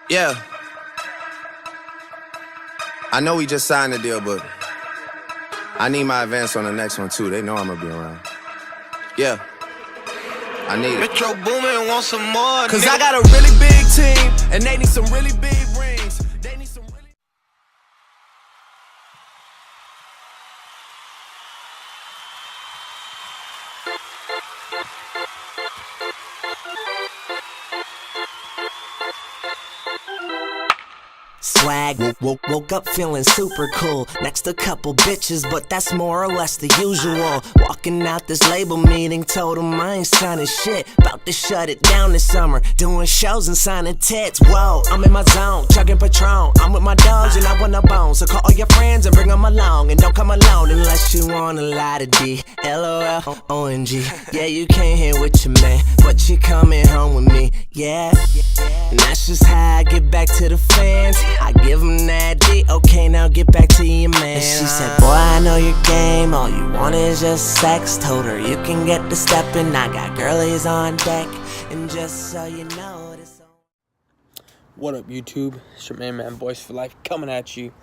Yeah. I know we just signed the deal, but I need my advance on the next one too. They know I'm gonna be around. Yeah. I need it. Metro Boomin want some more. Cause I got a really big team and they need some really big rings. They need some really Swag, woke up feeling super cool. Next a couple bitches, but that's more or less the usual. Walking out this label meeting, told them I ain't signing shit. About to shut it down this summer, doing shows and signing tits. Whoa, I'm in my zone, chugging Patron. I'm with my dogs and I want a bone. So call all your friends and bring them along. And don't come alone unless you want a lot of D. LOL, OMG. Yeah, you came here with your man, but you coming home with me. Yeah, and that's just how I get back to the fans. I give them that D, okay, now get back to your man. And she said, boy, I know your game, all you want is just sex. Told her you can get the steppin', I got girlies on deck. And just so you know, this song. What up, YouTube? It's your man, Boys for Life, coming at you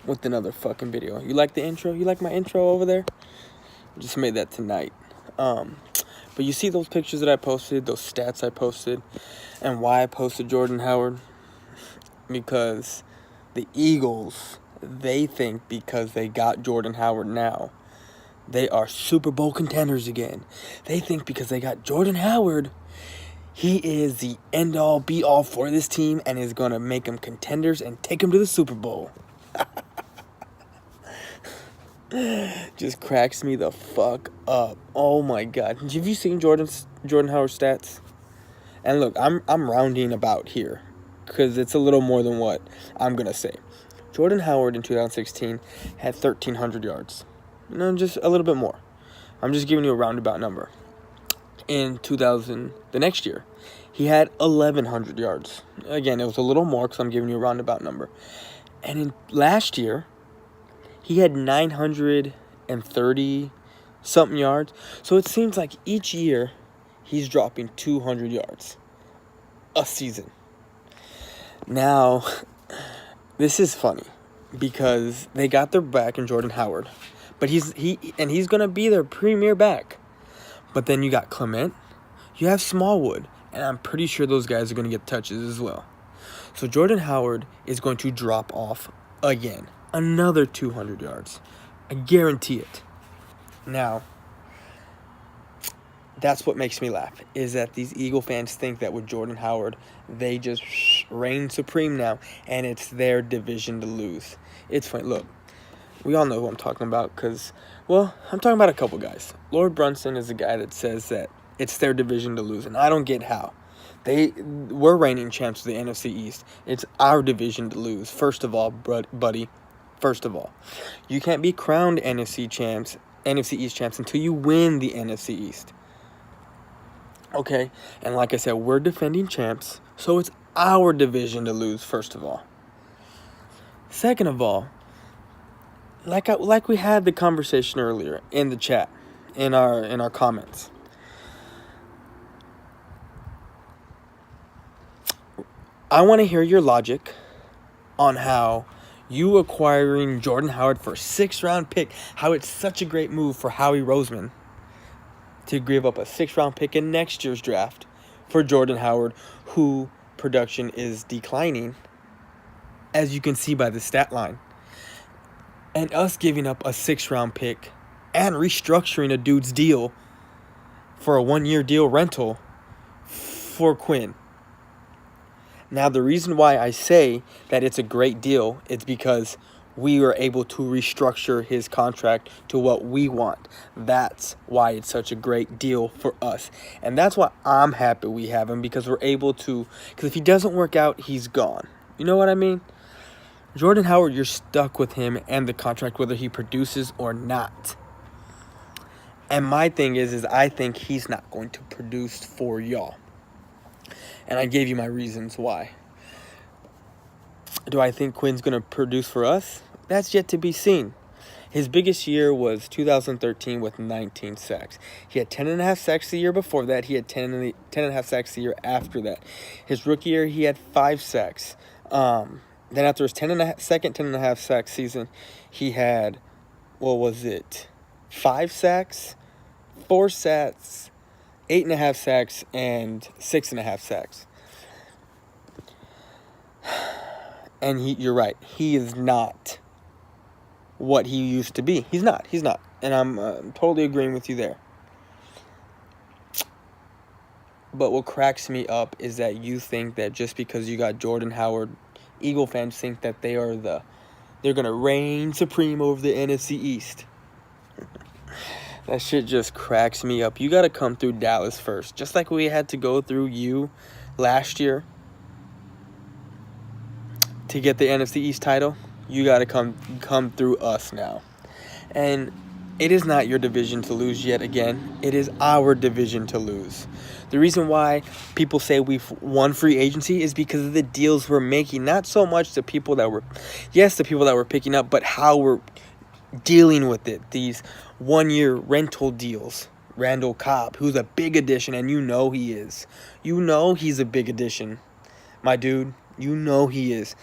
with another fucking video. You like the intro? You like my intro over there? Just made that tonight. But you see those pictures that I posted, those stats I posted, and why I posted Jordan Howard? Because the Eagles, they think because they got Jordan Howard now, they are Super Bowl contenders again. They think because they got Jordan Howard, he is the end-all, be-all for this team and is going to make them contenders and take them to the Super Bowl. Just cracks me the fuck up. Oh my God. Have you seen Jordan Howard's stats? And look, I'm rounding about here, because it's a little more than what I'm going to say. Jordan Howard in 2016 had 1,300 yards. You know, just a little bit more. I'm just giving you a roundabout number. In the next year, he had 1,100 yards. Again, it was a little more because I'm giving you a roundabout number. And in last year, he had 930-something yards. So it seems like each year, he's dropping 200 yards a season. Now, this is funny because they got their back in Jordan Howard, but he's gonna be their premier back. But then you got Clement, you have Smallwood, and I'm pretty sure those guys are gonna get touches as well. So Jordan Howard is going to drop off again, another 200 yards. I guarantee it. Now, that's what makes me laugh, is that these Eagle fans think that with Jordan Howard, they just reign supreme now, and it's their division to lose. It's funny. Look, we all know who I'm talking about because, well, I'm talking about a couple guys. Lord Brunson is a guy that says that it's their division to lose, and I don't get how. We're reigning champs of the NFC East. It's our division to lose. First of all, buddy, first of all, you can't be crowned NFC East champs until you win the NFC East. Okay, and like I said, we're defending champs, so it's our division to lose, first of all. Second of all, like we had the conversation earlier in the chat, in our comments. I want to hear your logic on how you acquiring Jordan Howard for a 6th-round pick, how it's such a great move for Howie Roseman to give up a 6th-round pick in next year's draft for Jordan Howard, who production is declining, as you can see by the stat line. And us giving up a 6th-round pick and restructuring a dude's deal for a 1-year deal rental for Quinn. Now, the reason why I say that it's a great deal is because we were able to restructure his contract to what we want. That's why it's such a great deal for us. And that's why I'm happy we have him, because we're able to, because if he doesn't work out, he's gone. You know what I mean? Jordan Howard, you're stuck with him and the contract whether he produces or not. And my thing is I think he's not going to produce for y'all. And I gave you my reasons why. Do I think Quinn's going to produce for us? That's yet to be seen. His biggest year was 2013 with 19 sacks. He had 10.5 sacks the year before that. He had 10.5 sacks the year after that. His rookie year, he had 5 sacks. Then after his second 10.5 sack season, he had, 5 sacks, 4 sacks, 8.5 sacks, and 6.5 sacks. And you're right, he is not what he used to be. He's not. And I'm totally agreeing with you there. But what cracks me up is that you think that just because you got Jordan Howard, Eagle fans think that they're going to reign supreme over the NFC East. That shit just cracks me up. You got to come through Dallas first. Just like we had to go through you last year to get the NFC East title, you got to come through us now. And it is not your division to lose yet again. It is our division to lose. The reason why people say we've won free agency is because of the deals we're making. Not so much the people that we're picking up, but how we're dealing with it. These one-year rental deals. Randall Cobb, who's a big addition, and you know he is. You know he's a big addition, my dude. You know he is.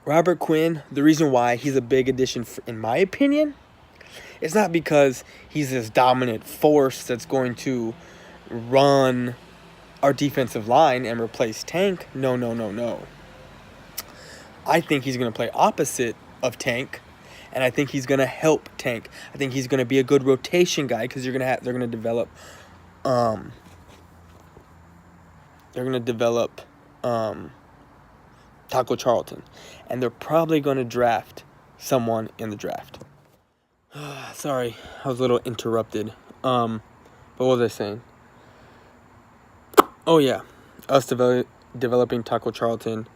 Robert Quinn, the reason why he's a big addition, in my opinion, it's not because he's this dominant force that's going to run our defensive line and replace Tank. No. I think he's going to play opposite of Tank, and I think he's going to help Tank. I think he's going to be a good rotation guy because they're going to develop Taco Charlton, and they're probably going to draft someone in the draft. Sorry, I was a little interrupted. But what was I saying? Oh yeah, us developing Taco Charlton.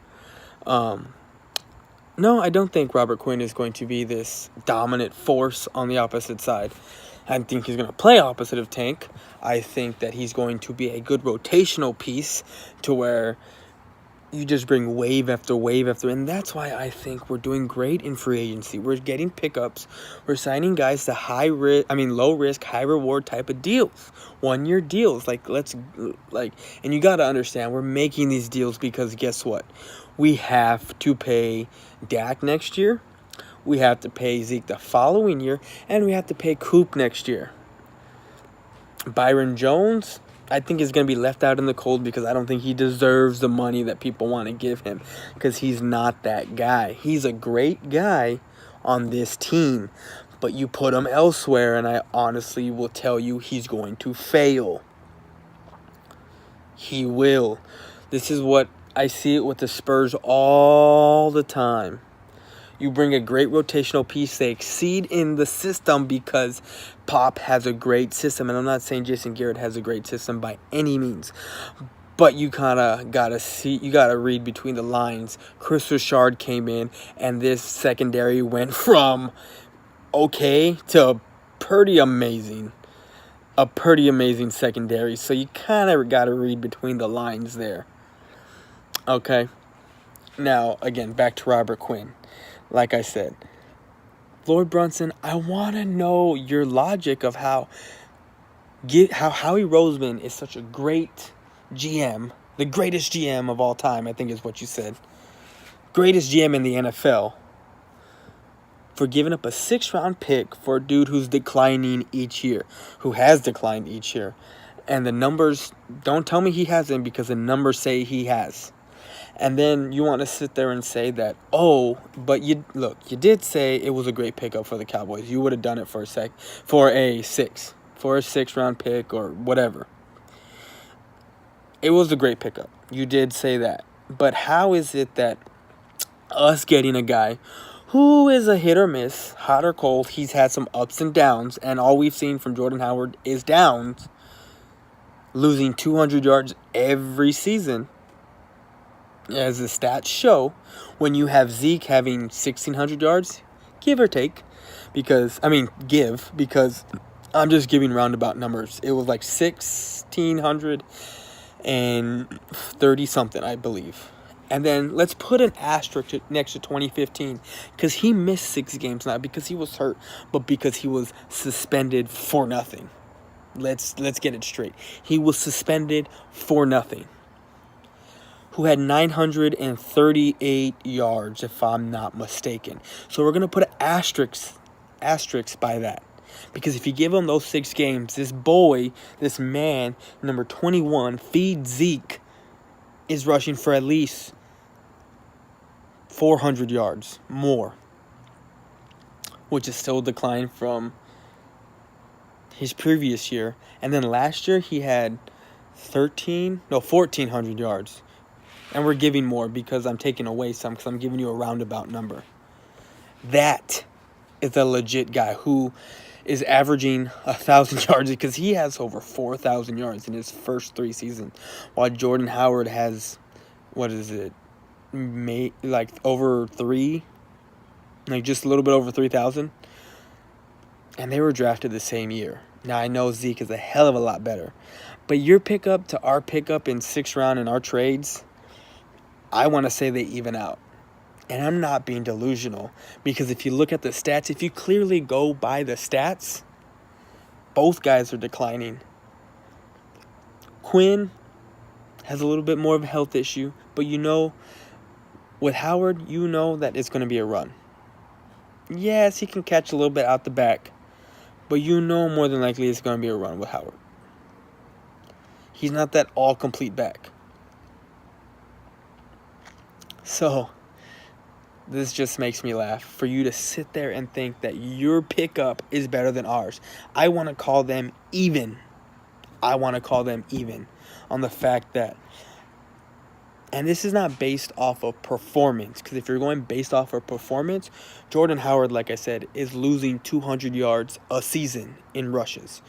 No, I don't think Robert Quinn is going to be this dominant force on the opposite side. I think he's going to play opposite of Tank. I think that he's going to be a good rotational piece to where you just bring wave after wave after, and that's why I think we're doing great in free agency. We're getting pickups. We're signing guys to low risk, high reward type of deals, 1-year deals. And you got to understand, we're making these deals because guess what? We have to pay Dak next year. We have to pay Zeke the following year, and we have to pay Coop next year. Byron Jones, I think is going to be left out in the cold because I don't think he deserves the money that people want to give him because he's not that guy. He's a great guy on this team, but you put him elsewhere, and I honestly will tell you he's going to fail. He will. This is what I see it with the Spurs all the time. You bring a great rotational piece, they exceed in the system because Pop has a great system. And I'm not saying Jason Garrett has a great system by any means. But you kind of got to read between the lines. Chris Richard came in, and this secondary went from okay to pretty amazing. A pretty amazing secondary. So you kind of got to read between the lines there. Okay. Now, again, back to Robert Quinn. Like I said, Lloyd Brunson, I want to know your logic of how Howie Roseman is such a great GM, the greatest GM of all time, I think is what you said. Greatest GM in the NFL, for giving up a 6th-round pick for a dude who's declining each year, who has declined each year. And the numbers, don't tell me he hasn't because the numbers say he has. And then you want to sit there and say that, but you did say it was a great pickup for the Cowboys. You would have done it for a 6th-round pick or whatever. It was a great pickup. You did say that. But how is it that us getting a guy who is a hit or miss, hot or cold, he's had some ups and downs, and all we've seen from Jordan Howard is downs, losing 200 yards every season, as the stats show, when you have Zeke having 1,600 yards, give or take, because I'm just giving roundabout numbers. It was like 1,630 something, I believe. And then let's put an asterisk next to 2015 because he missed 6 games, not because he was hurt, but because he was suspended for nothing. Let's get it straight. He was suspended for nothing. Who had 938 yards, if I'm not mistaken. So we're gonna put an asterisk by that. Because if you give him those 6 games, this boy, this man, number 21, Feed Zeke, is rushing for at least 400 yards more, which is still a decline from his previous year. And then last year he had 1,400 yards. And we're giving more because I'm taking away some because I'm giving you a roundabout number. That is a legit guy who is averaging 1,000 yards because he has over 4,000 yards in his first 3 seasons, while Jordan Howard has, over 3, just a little bit over 3,000, and they were drafted the same year. Now I know Zeke is a hell of a lot better, but your pickup to our pickup in 6th round in our trades, I want to say they even out. And I'm not being delusional because if you look at the stats, if you clearly go by the stats, both guys are declining. Quinn has a little bit more of a health issue, but with Howard, that it's going to be a run. Yes, he can catch a little bit out the back, but more than likely it's going to be a run with Howard. He's not that all-complete back. So this just makes me laugh for you to sit there and think that your pickup is better than ours. I want to call them even. On the fact that, and this is not based off of performance, because if you're going based off of performance, Jordan Howard, like I said, is losing 200 yards a season in rushes.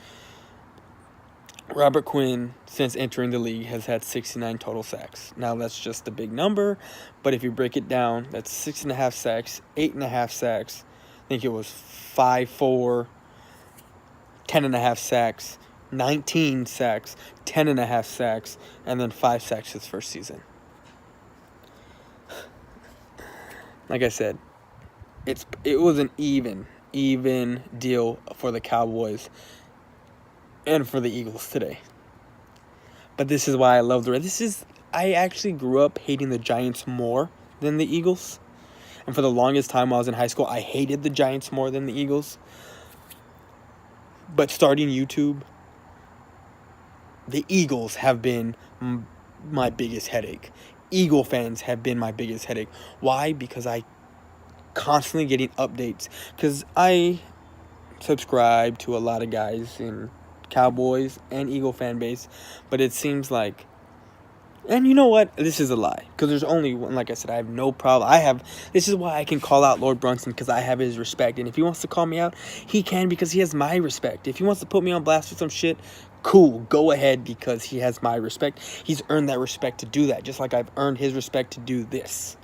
Robert Quinn, since entering the league, has had 69 total sacks. Now, that's just a big number, but if you break it down, that's 6.5 sacks, 8.5 sacks. I think it was 5-4, 10.5 sacks, 19 sacks, 10.5 sacks, and then 5 sacks his first season. Like I said, it was an even deal for the Cowboys and for the Eagles today. But this is why I love the Reds. I actually grew up hating the Giants more than the Eagles. And for the longest time while I was in high school, I hated the Giants more than the Eagles. But starting YouTube, the Eagles have been my biggest headache. Eagle fans have been my biggest headache. Why? Because I constantly getting updates. Because I subscribe to a lot of guys in Cowboys and Eagle fan base, but it seems like, and you know what, this is a lie, because there's only one. Like I said, I have no problem. This is why I can call out Lord Brunson, because I have his respect, and if he wants to call me out, he can, because he has my respect. If he wants to put me on blast for some shit, cool, go ahead, because he has my respect. He's earned that respect to do that, just like I've earned his respect to do this.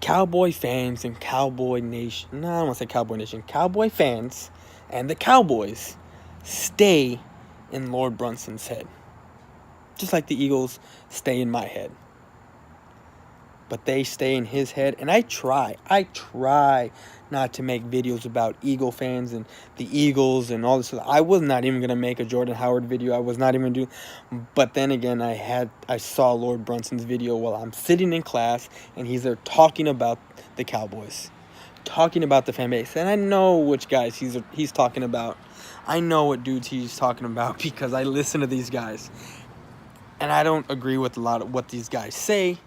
Cowboy fans and Cowboy Nation, no, I don't want to say Cowboy Nation, Cowboy fans and the Cowboys stay in Lord Brunson's head. Just like the Eagles stay in my head. But they stay in his head. And I try not to make videos about Eagle fans and the Eagles and all this. I was not even going to make a Jordan Howard video. I was not even going to do. But then again, I saw Lord Brunson's video while I'm sitting in class. And he's there talking about the Cowboys. Talking about the fan base, and I know which guys he's talking about. I know what dudes he's talking about because I listen to these guys, and I don't agree with a lot of what these guys say,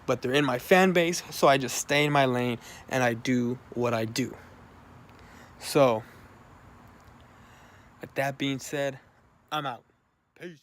but they're in my fan base, so I just stay in my lane and I do what I do. So, with that being said, I'm out. Peace.